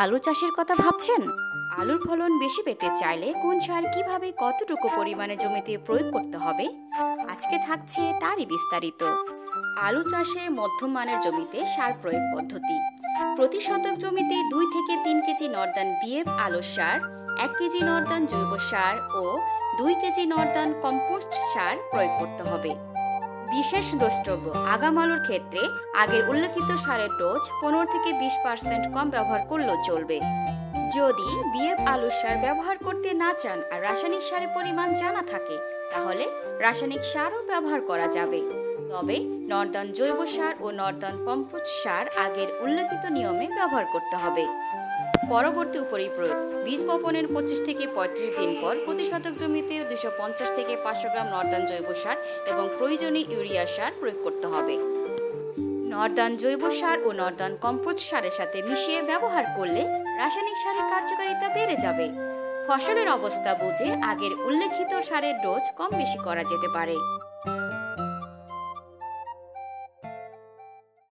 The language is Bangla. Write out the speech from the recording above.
আলু চাষের কথা ভাবছেন? আলুর ফলন বেশি পেতে চাইলে কোন সার কিভাবে কতটুকু পরিমাণে জমিতে প্রয়োগ করতে হবে, আজকে থাকছে তারই বিস্তারিত। আলু চাষে মধ্যম মানের জমিতে সার প্রয়োগ পদ্ধতি: প্রতি শতক জমিতে 2 থেকে 3 কেজি নর্দান ডিএপ আলুর সার, 1 কেজি নর্দান জৈব সার ও 2 কেজি নর্দান কম্পোস্ট সার প্রয়োগ করতে হবে। বিশেষ দ্রষ্টব্য: আগাম আলুর ক্ষেত্রে আগের উল্লেখিত সারের ডোজ 15 থেকে 20% কম ব্যবহার করলেও চলবে। যদি বিএফ আলুর সার ব্যবহার করতে না চান আর রাসায়নিক সারের পরিমাণ জানা থাকে, তাহলে রাসায়নিক সারও ব্যবহার করা যাবে। তবে নর্দান জৈব সার ও নর্দান কম্পোস্ট সার আগের উল্লেখিত নিয়মে ব্যবহার করতে হবে। পরবর্তী উপরিপ্রয়োগ: বীজ বপনের 25 থেকে 35 দিন পর প্রতি শতক জমিতে 250 থেকে 500 গ্রাম নর্দান জৈব সার এবং প্রয়োজনীয় ইউরিয়া সার প্রয়োগ করতে হবে। নর্দান জৈব সার ও নর্দান কম্পোস্ট সারের সাথে মিশিয়ে ব্যবহার করলে রাসায়নিক সারের কার্যকারিতা বেড়ে যাবে। ফসলের অবস্থা বুঝে আগের উল্লেখিত সারের ডোজ কম বেশি করা যেতে পারে।